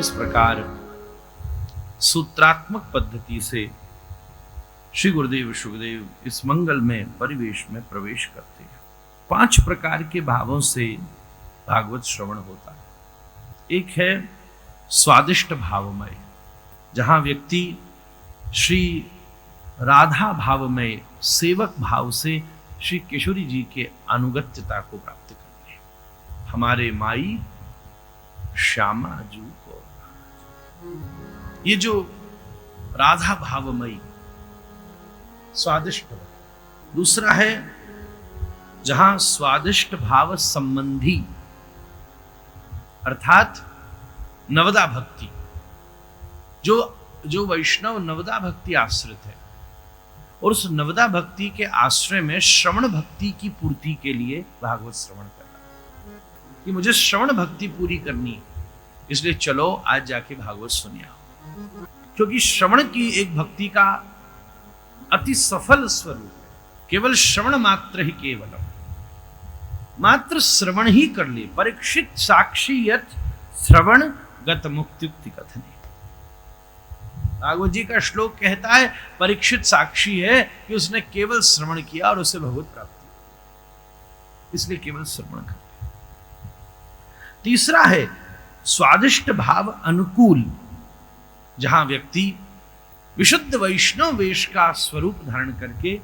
इस प्रकार सूत्रात्मक पद्धति से श्री गुरुदेव शुकदेव इस मंगलमय परिवेश में प्रवेश करते हैं। 5 प्रकार के भावों से भागवत श्रवण होता है। एक है स्वादिष्ट भावमय, जहां व्यक्ति श्री राधा भावमय सेवक भाव से श्री किशोरी जी के अनुगत्यता को प्राप्त करते हैं। हमारे माई श्यामा जू को, ये जो राधा भावमयी स्वादिष्ट। दूसरा है जहां स्वादिष्ट भाव संबंधी अर्थात नवदा भक्ति, जो वैष्णव नवदा भक्ति आश्रित है और उस नवदा भक्ति के आश्रय में श्रवण भक्ति की पूर्ति के लिए भागवत श्रवण करना कि मुझे श्रवण भक्ति पूरी करनी, इसलिए चलो आज जाके भागवत सुनिए। क्योंकि श्रवण की एक भक्ति का अति सफल स्वरूप है। केवल श्रवण मात्र ही केवलम, मात्र श्रवण ही कर ले। परीक्षित साक्षी यत श्रवण गत मुक्त्युक्ति कथने। भागवत जी का श्लोक कहता है परीक्षित साक्षी है कि उसने केवल श्रवण किया और उसे भगवत प्राप्ति, इसलिए केवल श्रवण कर। तीसरा है स्वादिष्ट भाव अनुकूल, जहां व्यक्ति विशुद्ध वैष्णव वेश का स्वरूप धारण करके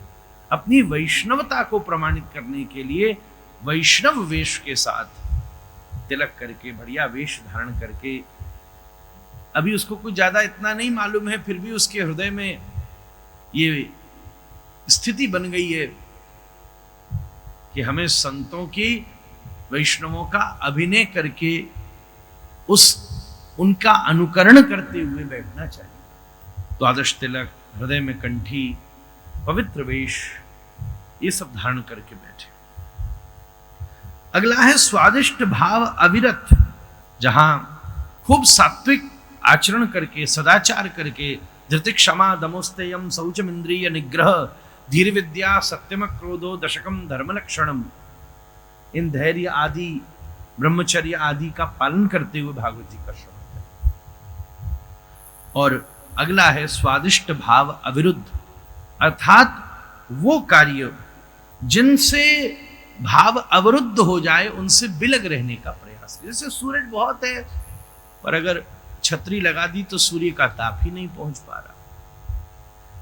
अपनी वैष्णवता को प्रमाणित करने के लिए वैष्णव वेश के साथ तिलक करके, बढ़िया वेश धारण करके, अभी उसको कुछ ज्यादा इतना नहीं मालूम है, फिर भी उसके हृदय में ये स्थिति बन गई है कि हमें संतों की, वैष्णवों का अभिनय करके उनका अनुकरण करते हुए बैठना चाहिए। द्वादश तिलक, हृदय में कंठी, पवित्र वेश, ये सब धारण करके बैठे। अगला है स्वादिष्ट भाव अविरत, जहां खूब सात्विक आचरण करके, सदाचार करके, धृति क्षमा दमोस्तेयम शौचम इंद्रिय निग्रह धीर विद्या सत्यम क्रोधो दशकम धर्म लक्षणम, इन धैर्य आदि ब्रह्मचर्य आदि का पालन करते हुए भागवत जी का श्रवण। और अगला है स्वादिष्ट भाव अविरुद्ध, अर्थात वो कार्य जिनसे भाव अवरुद्ध हो जाए उनसे बिलग रहने का प्रयास। जैसे सूरज बहुत है पर अगर छतरी लगा दी तो सूर्य का ताप ही नहीं पहुंच पा रहा,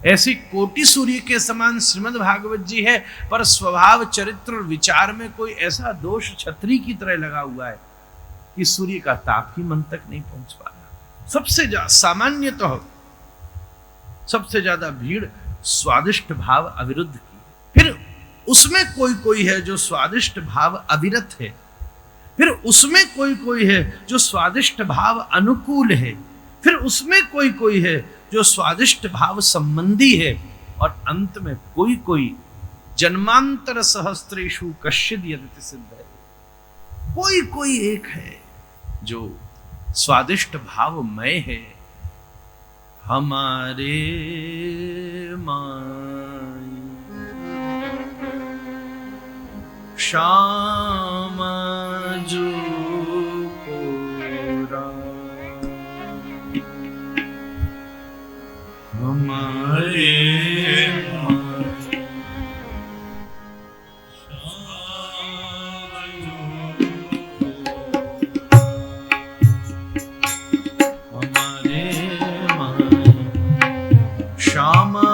ऐसी कोटि सूर्य के समान श्रीमद् भागवत जी है पर स्वभाव चरित्र और विचार में कोई ऐसा दोष छतरी की तरह लगा हुआ है कि सूर्य का ताप ही मन तक नहीं पहुंच पा रहा। सबसे ज्यादा सामान्यतः सबसे ज्यादा भीड़ स्वादिष्ट भाव अविरुद्ध की, फिर उसमें कोई है जो स्वादिष्ट भाव अविरत है, फिर उसमें कोई है जो स्वादिष्ट भाव अनुकूल है, फिर उसमें कोई है जो स्वादिष्ट भाव संबंधी है, और अंत में कोई जन्मांतर सहस्त्रेषु कश्चिद यदति सिद्ध है। कोई एक है जो स्वादिष्ट भावमय है। हमारे माई श्यामा जू कोरा, हमारे श्यामा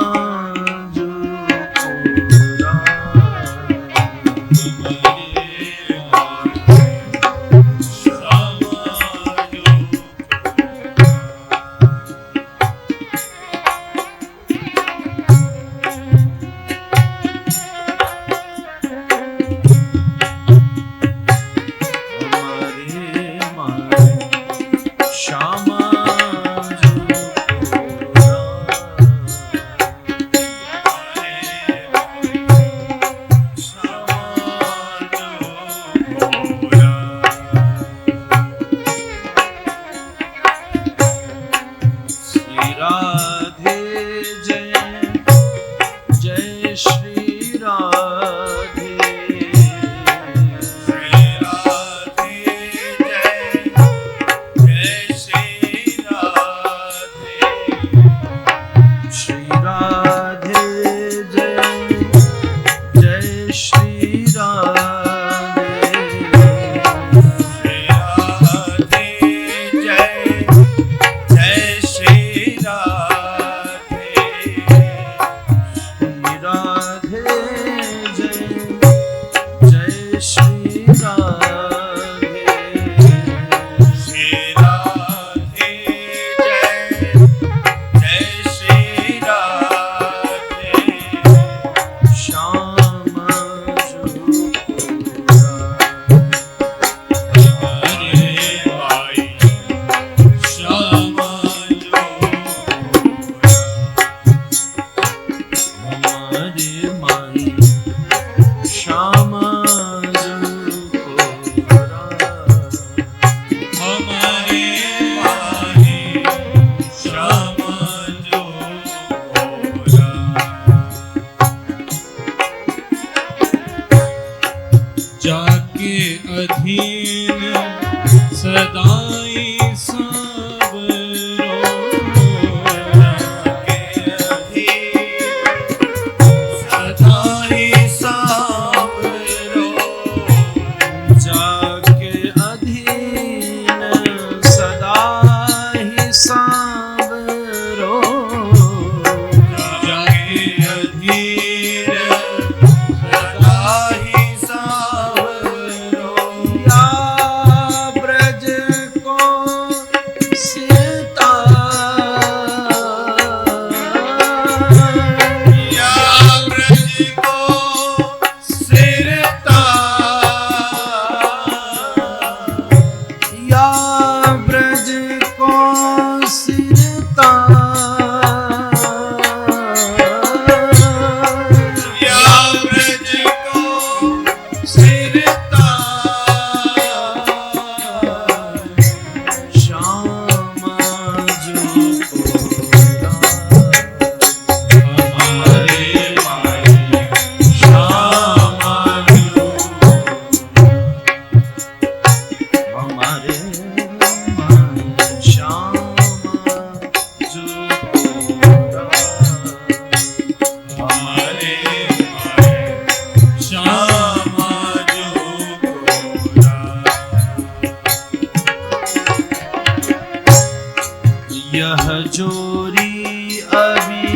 यह जोरी अभी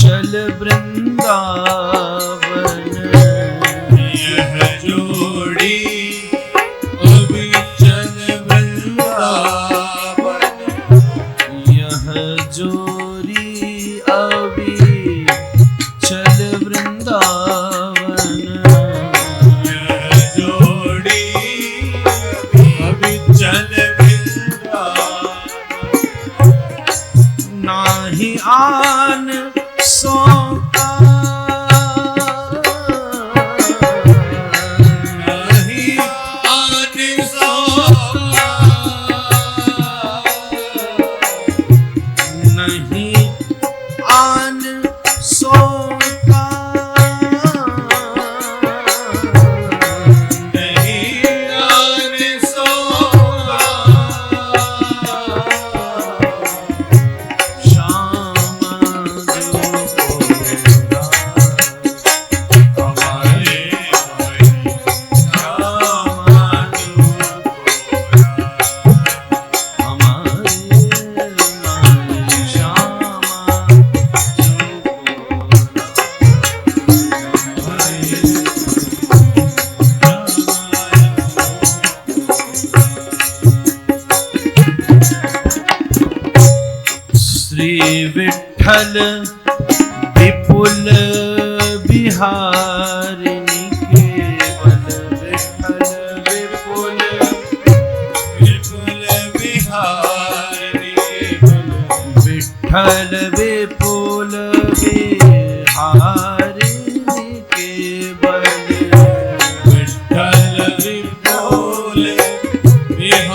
चल वृंदावन, यह जोड़ी अभी चल वृंदावन, यह जोरी अभी चल वृंदावन, यह जोड़ी अभी चल वृंदावन, नाही आन सो का, नहीं आन सो का, नहीं आन सो का, नहीं आन सो का, श्याम जो कोरा, हमारे भाई श्याम जो कोरा, हमारे मन श्याम श्री विठ्ठल विपुल बिहारिणी केवल विठ्ठल विपुल विपुल बिहारी विठ्ठल विपुल बिहारिणी केवल विठ्ठल विपुल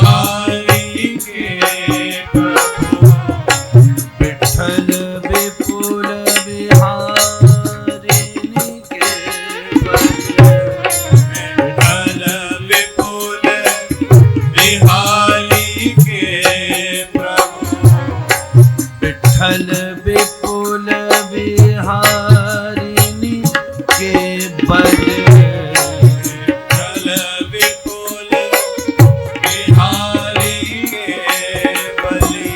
बिहारी के प्रभु, विठ्ठल विपुल बिहारिणी केवल विठ्ठल विपुल बिहारी के प्रभु, विठ्ठल विपुल बिहारिणी केवल विठ्ठल विपुल बिहारी के बलि,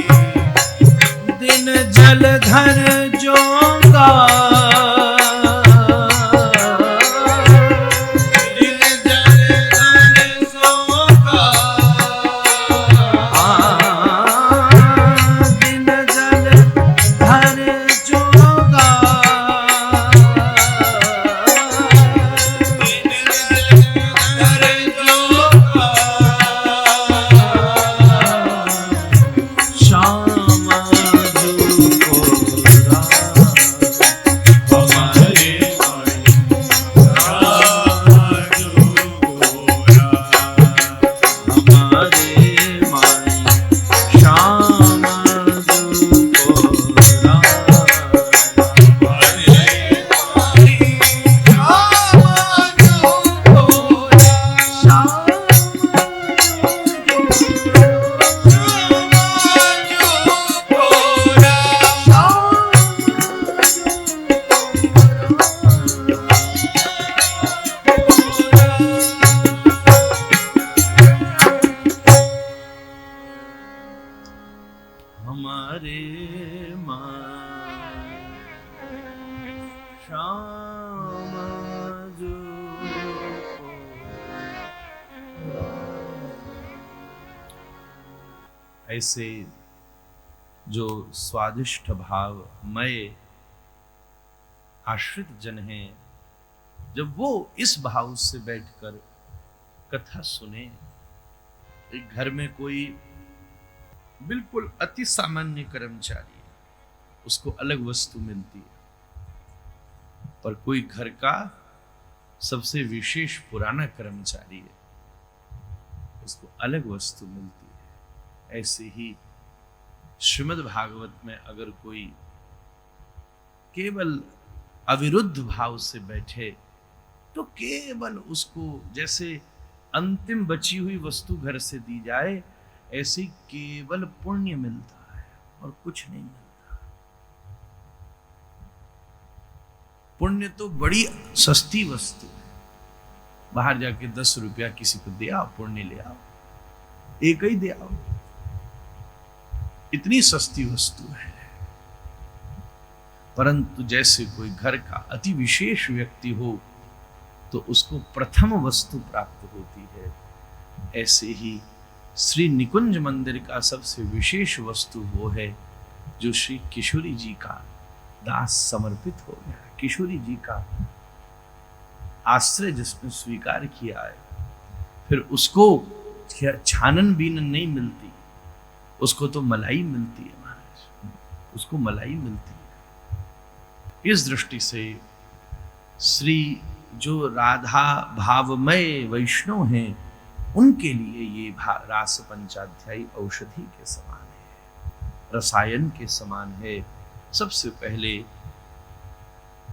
दिन जलधर जोगा, दिन जलधर सोगा, दिन जलधर जोगा, दिन जलधर सोगा, श्याम जो कोरा, हमारे भाई श्याम जो कोरा, हमारे माई श्याम जो कोरा, हमारे भाई श्याम जो कोरा, श्याम हमारे माँ श्याम जो ऐसे जो स्वादिष्ट भाव मय आश्रित जन हैं, जब वो इस भाव से बैठकर कथा सुने, एक घर में कोई बिल्कुल अति सामान्य कर्मचारी है, उसको अलग वस्तु मिलती है, पर कोई घर का सबसे विशेष पुराना कर्मचारी है, उसको अलग वस्तु मिलती है। ऐसे ही श्रीमद् भागवत में अगर कोई केवल अविरुद्ध भाव से बैठे तो केवल उसको जैसे अंतिम बची हुई वस्तु घर से दी जाए, ऐसे ही केवल पुण्य मिलता है और कुछ नहीं मिलता। पुण्य तो बड़ी सस्ती वस्तु है, बाहर जाके 10 रुपया किसी को दे आओ, पुण्य ले आओ, एक ही दे आओ, इतनी सस्ती वस्तु है, परंतु जैसे कोई घर का अति विशेष व्यक्ति हो तो उसको प्रथम वस्तु प्राप्त होती है, ऐसे ही श्री निकुंज मंदिर का सबसे विशेष वस्तु वो है जो श्री किशोरी जी का दास समर्पित हो गया। किशोरी जी का आश्रय जिसने स्वीकार किया है, फिर उसको छानन बीनन नहीं मिलती, उसको तो मलाई मिलती है महाराज, उसको मलाई मिलती है। इस दृष्टि से श्री जो राधा भावमय वैष्णव हैं उनके लिए ये रास पंचाध्यायी औषधि के समान है, रसायन के समान है। सबसे पहले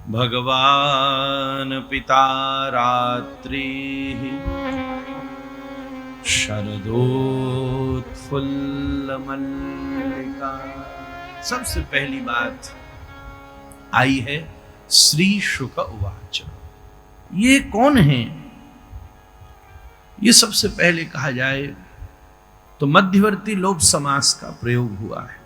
भगवान पिता रात्रि शरदोत्फुल्ल मल्लिका, सबसे पहली बात आई है श्री शुक उवाच। ये कौन है? ये सबसे पहले कहा जाए तो मध्यवर्ती लोप समास का प्रयोग हुआ है।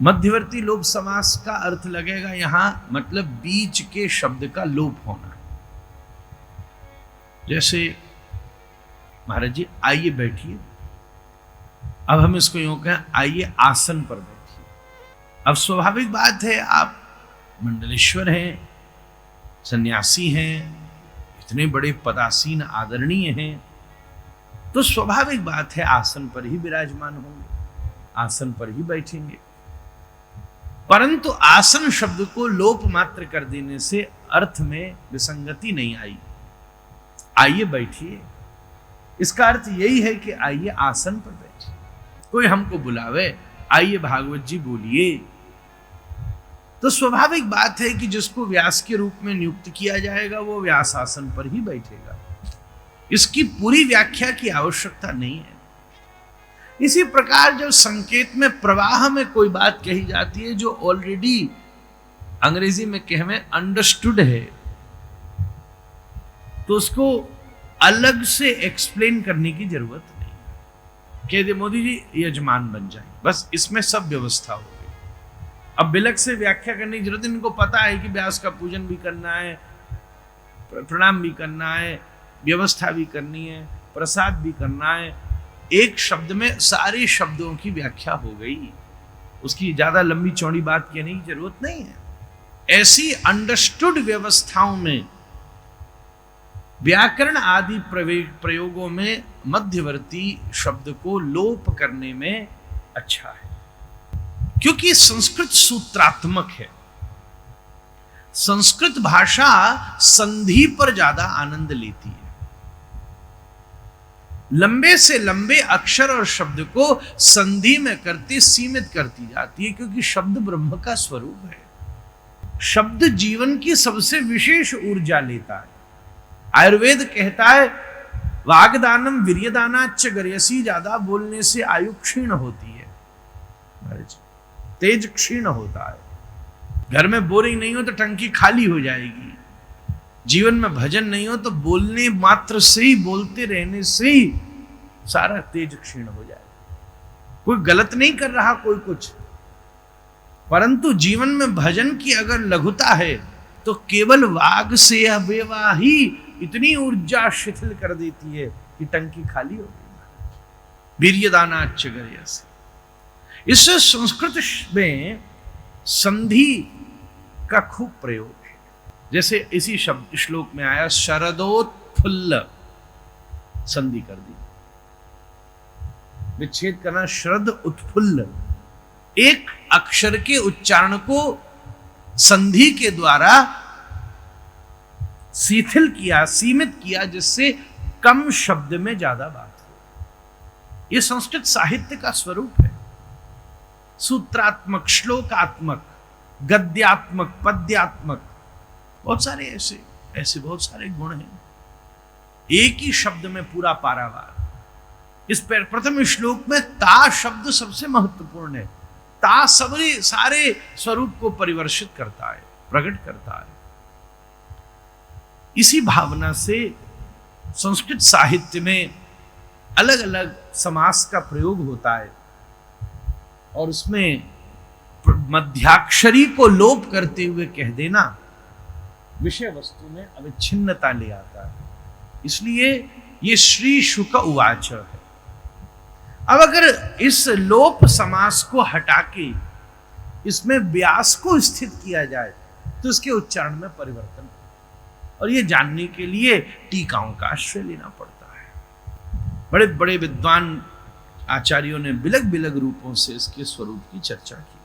मध्यवर्ती लोप समास का अर्थ लगेगा यहां मतलब बीच के शब्द का लोप होना। जैसे महाराज जी आइए बैठिए, अब हम इसको यूं कहें आइए आसन पर बैठिए। अब स्वाभाविक बात है आप मंडलेश्वर हैं, सन्यासी हैं, इतने बड़े पदासीन आदरणीय हैं, तो स्वाभाविक बात है आसन पर ही विराजमान होंगे, आसन पर ही बैठेंगे। परंतु आसन शब्द को लोप मात्र कर देने से अर्थ में विसंगति नहीं आई। आइए बैठिए, इसका अर्थ यही है कि आइए आसन पर बैठिए। कोई हमको बुलावे आइए भागवत जी बोलिए, तो स्वाभाविक बात है कि जिसको व्यास के रूप में नियुक्त किया जाएगा वो व्यास आसन पर ही बैठेगा। इसकी पूरी व्याख्या की आवश्यकता नहीं है। इसी प्रकार जब संकेत में प्रवाह में कोई बात कही जाती है जो ऑलरेडी अंग्रेजी में कहें अंडरस्टूड है, तो उसको अलग से एक्सप्लेन करने की जरूरत नहीं। कह दे मोदी जी यजमान बन जाए, बस इसमें सब व्यवस्था हो गई। अब बिलक से व्याख्या करने की जरूरत, इनको पता है कि व्यास का पूजन भी करना है, प्रणाम भी करना है, व्यवस्था भी करनी है, प्रसाद भी करना है। एक शब्द में सारे शब्दों की व्याख्या हो गई, उसकी ज्यादा लंबी चौड़ी बात कहने की जरूरत नहीं है। ऐसी अंडरस्टूड व्यवस्थाओं में व्याकरण आदि प्रयोगों में मध्यवर्ती शब्द को लोप करने में अच्छा है, क्योंकि संस्कृत सूत्रात्मक है। संस्कृत भाषा संधि पर ज्यादा आनंद लेती है। लंबे से लंबे अक्षर और शब्द को संधि में करते सीमित करती जाती है, क्योंकि शब्द ब्रह्म का स्वरूप है। शब्द जीवन की सबसे विशेष ऊर्जा लेता है। आयुर्वेद कहता है वागदानम वीर्यदानाच्च गर्यसी, ज्यादा बोलने से आयु क्षीण होती है, तेज क्षीण होता है। घर में बोरिंग नहीं हो तो टंकी खाली हो जाएगी। जीवन में भजन नहीं हो तो बोलने मात्र से ही, बोलते रहने से ही सारा तेज क्षीण हो जाएगा। कोई गलत नहीं कर रहा कोई कुछ, परंतु जीवन में भजन की अगर लघुता है तो केवल वाग से अवेवा ही इतनी ऊर्जा शिथिल कर देती है कि टंकी खाली हो गई। वीर्यदानाच्च गर्यसी। इससे संस्कृत में संधि का खूब प्रयोग है। जैसे इसी शब्द श्लोक में आया शरदोत्फुल्ल, संधि कर दी, विच्छेद करना। शरद उत्फुल्ल, एक अक्षर के उच्चारण को संधि के द्वारा शिथिल किया, सीमित किया, जिससे कम शब्द में ज्यादा बात हो। यह संस्कृत साहित्य का स्वरूप है। सूत्रात्मक, श्लोकात्मक, गद्यात्मक, पद्यात्मक, बहुत सारे ऐसे बहुत सारे गुण हैं। एक ही शब्द में पूरा पारावार। इस प्रथम श्लोक में ता शब्द सबसे महत्वपूर्ण है। ता सारे स्वरूप को परिवर्षित करता है, प्रकट करता है। इसी भावना से संस्कृत साहित्य में अलग अलग समास का प्रयोग होता है। और उसमें मध्याक्षरी को लोप करते हुए कह देना विषय वस्तु में अविच्छिन्नता ले आता है। इसलिए ये श्री शुक उवाच है। अब अगर इस लोप समास को हटा के इसमें व्यास को स्थित किया जाए तो इसके उच्चारण में परिवर्तन हो, और ये जानने के लिए टीकाओं का आश्रय लेना पड़ता है। बड़े बड़े विद्वान आचार्यों ने बिलग बिलग रूपों से इसके स्वरूप की चर्चा की।